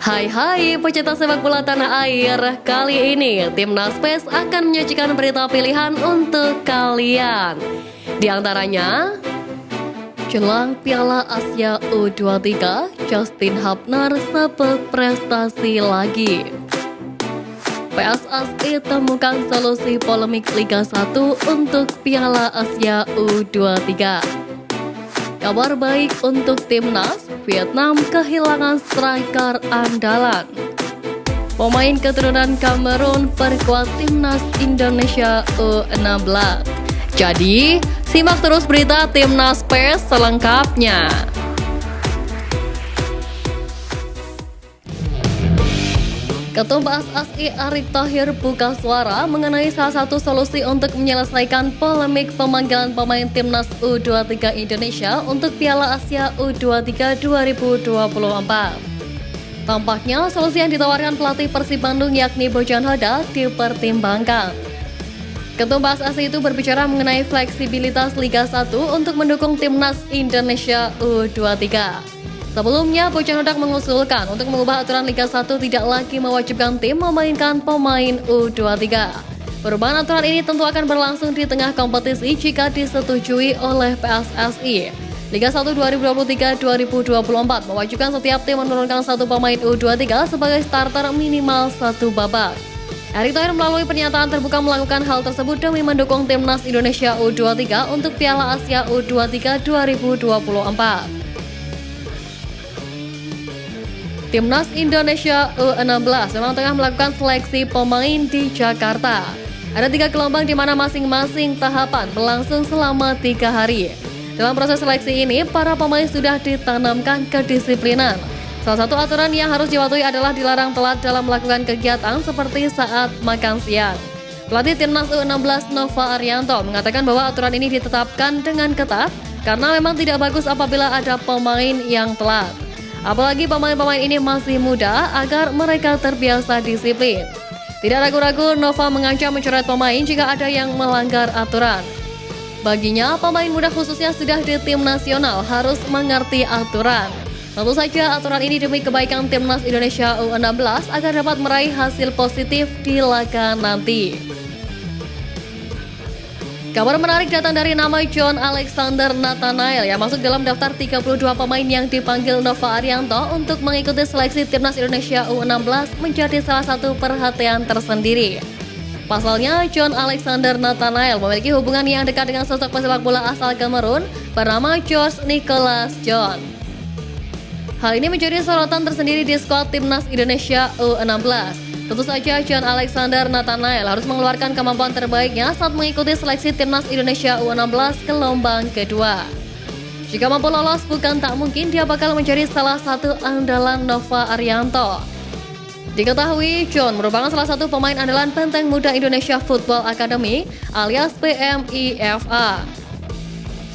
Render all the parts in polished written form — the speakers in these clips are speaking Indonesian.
Hai pecinta sepak bola tanah air. Kali ini Timnas PES akan menyajikan berita pilihan untuk kalian. Di antaranya, jelang Piala Asia U23, Justin Hubner berprestasi lagi. PSSI temukan solusi polemik Liga 1 untuk Piala Asia U23. Kabar baik untuk Timnas, Vietnam kehilangan striker andalan. Pemain keturunan Kamerun perkuat Timnas Indonesia U16. Jadi, simak terus berita Timnas PES selengkapnya. Ketua PSSI Erick Thohir buka suara mengenai salah satu solusi untuk menyelesaikan polemik pemanggilan pemain Timnas U23 Indonesia untuk Piala Asia U23 2024. Tampaknya solusi yang ditawarkan pelatih Persib Bandung yakni Bojan Hoda dipertimbangkan. Ketua PSSI itu berbicara mengenai fleksibilitas Liga 1 untuk mendukung Timnas Indonesia U23. Sebelumnya, Bojan Hoda mengusulkan untuk mengubah aturan Liga 1 tidak lagi mewajibkan tim memainkan pemain U23. Perubahan aturan ini tentu akan berlangsung di tengah kompetisi jika disetujui oleh PSSI. Liga 1 2023-2024 mewajibkan setiap tim menurunkan satu pemain U23 sebagai starter minimal satu babak. Erick Thohir melalui pernyataan terbuka melakukan hal tersebut demi mendukung Timnas Indonesia U23 untuk Piala Asia U23 2024. Timnas Indonesia U16 memang tengah melakukan seleksi pemain di Jakarta. Ada 3 gelombang di mana masing-masing tahapan berlangsung selama 3 hari. Dalam proses seleksi ini, para pemain sudah ditanamkan kedisiplinan. Salah satu aturan yang harus dipatuhi adalah dilarang telat dalam melakukan kegiatan seperti saat makan siang. Pelatih Timnas U16 Nova Arianto mengatakan bahwa aturan ini ditetapkan dengan ketat karena memang tidak bagus apabila ada pemain yang telat. Apalagi pemain-pemain ini masih muda agar mereka terbiasa disiplin. Tidak ragu-ragu, Nova mengancam mencoret pemain jika ada yang melanggar aturan. Baginya, pemain muda khususnya sudah di tim nasional harus mengerti aturan. Tentu saja aturan ini demi kebaikan Timnas Indonesia U16 agar dapat meraih hasil positif di laga nanti. Kabar menarik datang dari nama John Alexander Nathanael yang masuk dalam daftar 32 pemain yang dipanggil Nova Arianto untuk mengikuti seleksi Timnas Indonesia U16 menjadi salah satu perhatian tersendiri. Pasalnya, John Alexander Nathanael memiliki hubungan yang dekat dengan sosok pesepak bola asal Kamerun bernama George Nicholas John. Hal ini menjadi sorotan tersendiri di skuad Timnas Indonesia U16. Tentu saja John Alexander Nathanael harus mengeluarkan kemampuan terbaiknya saat mengikuti seleksi Timnas Indonesia U16 gelombang kedua. Jika mampu lolos, bukan tak mungkin dia bakal menjadi salah satu andalan Nova Arianto. Diketahui, John merupakan salah satu pemain andalan Benteng Muda Indonesia Football Academy alias PMIFA.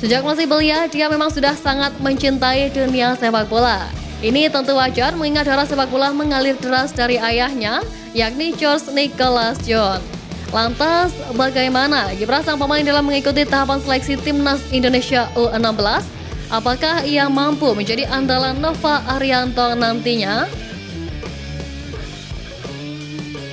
Sejak masih belia, dia memang sudah sangat mencintai dunia sepak bola. Ini tentu wajar mengingat darah sepak bola mengalir deras dari ayahnya, yakni George Nicholas John. Lantas, bagaimana kiprah sang pemain dalam mengikuti tahapan seleksi Timnas Indonesia U16? Apakah ia mampu menjadi andalan Nova Arianto nantinya?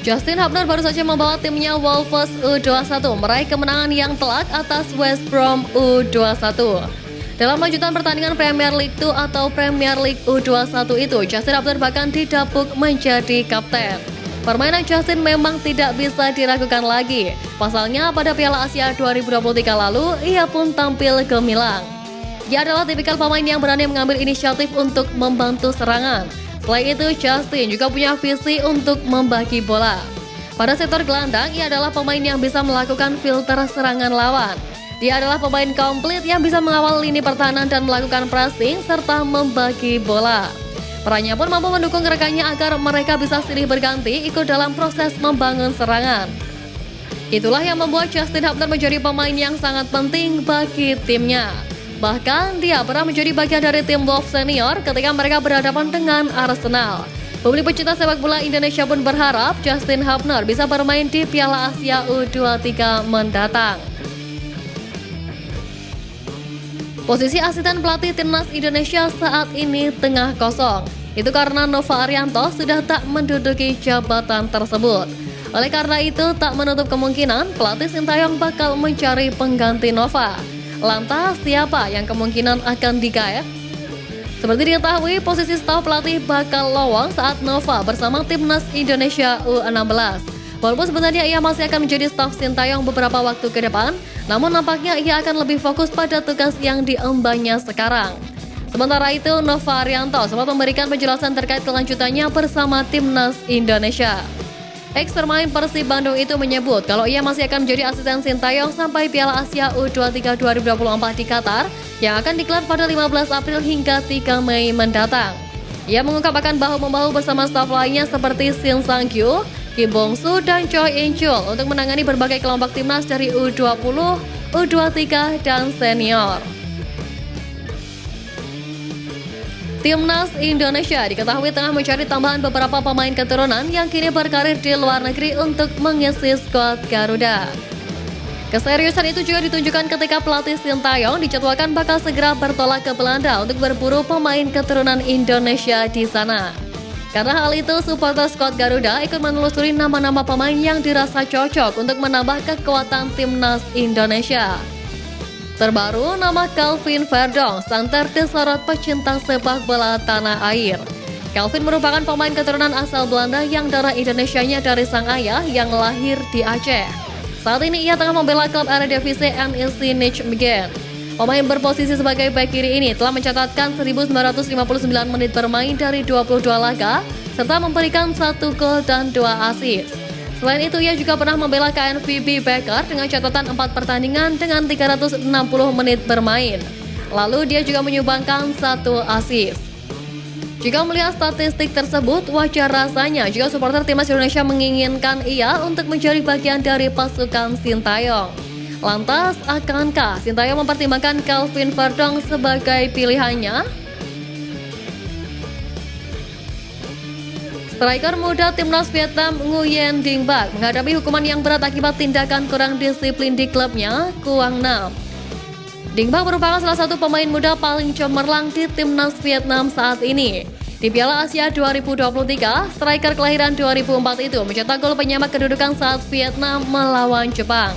Justin Hubner baru saja membawa timnya Wolves U21 meraih kemenangan yang telak atas West Brom U21. Dalam lanjutan pertandingan Premier League 2 atau Premier League U21 itu, Justin Hubner bahkan didapuk menjadi kapten. Permainan Justin memang tidak bisa diragukan lagi. Pasalnya pada Piala Asia 2023 lalu, ia pun tampil gemilang. Dia adalah tipikal pemain yang berani mengambil inisiatif untuk membantu serangan. Selain itu, Justin juga punya visi untuk membagi bola. Pada sektor gelandang, ia adalah pemain yang bisa melakukan filter serangan lawan. Dia adalah pemain komplit yang bisa mengawal lini pertahanan dan melakukan pressing serta membagi bola. Perannya pun mampu mendukung rekannya agar mereka bisa silih berganti ikut dalam proses membangun serangan. Itulah yang membuat Justin Hubner menjadi pemain yang sangat penting bagi timnya. Bahkan dia pernah menjadi bagian dari tim Wolves senior ketika mereka berhadapan dengan Arsenal. Publik pecinta sepak bola Indonesia pun berharap Justin Hubner bisa bermain di Piala Asia U23 mendatang. Posisi asisten pelatih Timnas Indonesia saat ini tengah kosong. Itu karena Nova Arianto sudah tak menduduki jabatan tersebut. Oleh karena itu, tak menutup kemungkinan pelatih Sintayong bakal mencari pengganti Nova. Lantas, siapa yang kemungkinan akan digait? Seperti diketahui, posisi staf pelatih bakal lowong saat Nova bersama Timnas Indonesia U16. Walaupun sebenarnya ia masih akan menjadi staf Sintayong beberapa waktu ke depan, namun nampaknya ia akan lebih fokus pada tugas yang diembannya sekarang. Sementara itu, Nova Arianto sempat memberikan penjelasan terkait kelanjutannya bersama Timnas Indonesia. Ex-pemain Persib Bandung itu menyebut kalau ia masih akan menjadi asisten Sintayong sampai Piala Asia U23 2024 di Qatar yang akan digelar pada 15 April hingga 3 Mei mendatang. Ia mengungkap akan bahu-membahu bersama staf lainnya seperti Shin Sang-kyu, Kim Bong-soo, dan Choi In-chul untuk menangani berbagai kelompok timnas dari U20, U23, dan senior. Timnas Indonesia diketahui tengah mencari tambahan beberapa pemain keturunan yang kini berkarir di luar negeri untuk mengisi skuad Garuda. Keseriusan itu juga ditunjukkan ketika pelatih Sintayong dijadwalkan bakal segera bertolak ke Belanda untuk berburu pemain keturunan Indonesia di sana. Karena hal itu, supporter skuad Garuda ikut menelusuri nama-nama pemain yang dirasa cocok untuk menambah kekuatan Timnas Indonesia. Terbaru, nama Calvin Verdong santer disorot pecinta sepak bola tanah air. Calvin merupakan pemain keturunan asal Belanda yang darah Indonesianya dari sang ayah yang lahir di Aceh. Saat ini ia tengah membela klub Eredivisie NEC Nijmegen. Pemain berposisi sebagai bek kiri ini telah mencatatkan 1959 menit bermain dari 22 laga, serta memberikan 1 gol dan 2 assist. Selain itu, ia juga pernah membela KNVB Beker dengan catatan 4 pertandingan dengan 360 menit bermain. Lalu dia juga menyumbangkan 1 assist. Jika melihat statistik tersebut, wajar rasanya jika supporter Timnas Indonesia menginginkan ia untuk menjadi bagian dari pasukan Sintayong. Lantas, akankah Sintayong mempertimbangkan Calvin Verdong sebagai pilihannya? Striker muda Timnas Vietnam Nguyen Dinh Bach menghadapi hukuman yang berat akibat tindakan kurang disiplin di klubnya, Quang Nam. Dinh Bach merupakan salah satu pemain muda paling cemerlang di Timnas Vietnam saat ini. Di Piala Asia 2023, striker kelahiran 2004 itu mencetak gol penyama kedudukan saat Vietnam melawan Jepang.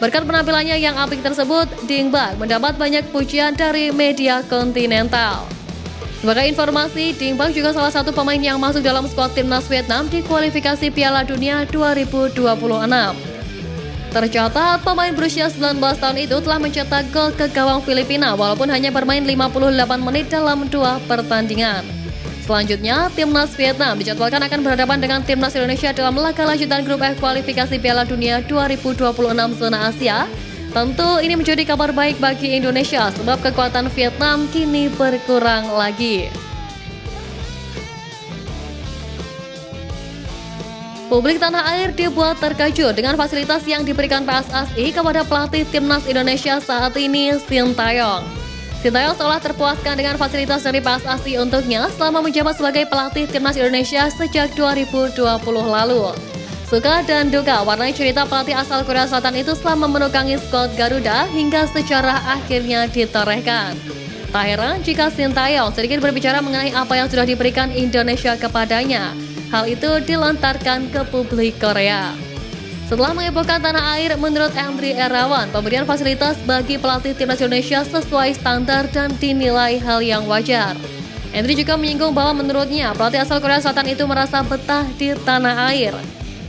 Berkat penampilannya yang apik tersebut, Dinh Bach mendapat banyak pujian dari media kontinental. Sebagai informasi, Dinh Bach juga salah satu pemain yang masuk dalam skuad Timnas Vietnam di kualifikasi Piala Dunia 2026. Tercatat, pemain berusia 19 tahun itu telah mencetak gol ke gawang Filipina walaupun hanya bermain 58 menit dalam 2 pertandingan. Selanjutnya, Timnas Vietnam dijadwalkan akan berhadapan dengan Timnas Indonesia dalam laga lanjutan grup F kualifikasi Piala Dunia 2026 zona Asia. Tentu ini menjadi kabar baik bagi Indonesia sebab kekuatan Vietnam kini berkurang lagi. Publik tanah air dibuat terkejut dengan fasilitas yang diberikan PSSI kepada pelatih Timnas Indonesia saat ini, Sintayong. Sintayong seolah terpuaskan dengan fasilitas dari PSSI untuknya selama menjabat sebagai pelatih Timnas Indonesia sejak 2020 lalu. Suka dan duka warnai cerita pelatih asal Korea Selatan itu selama menukangi skuad Garuda hingga sejarah akhirnya ditorehkan. Tak heran jika Sintayong sedikit berbicara mengenai apa yang sudah diberikan Indonesia kepadanya. Hal itu dilontarkan ke publik Korea. Setelah menghebohkan tanah air, menurut Andri Erawan, pemberian fasilitas bagi pelatih Timnas Indonesia sesuai standar dan dinilai hal yang wajar. Andri juga menyinggung bahwa menurutnya pelatih asal Korea Selatan itu merasa betah di tanah air.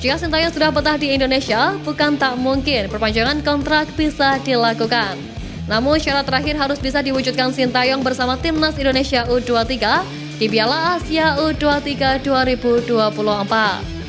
Jika Sintayong sudah betah di Indonesia, bukan tak mungkin perpanjangan kontrak bisa dilakukan. Namun syarat terakhir harus bisa diwujudkan Sintayong bersama Timnas Indonesia U23 di Piala Asia U23 2024.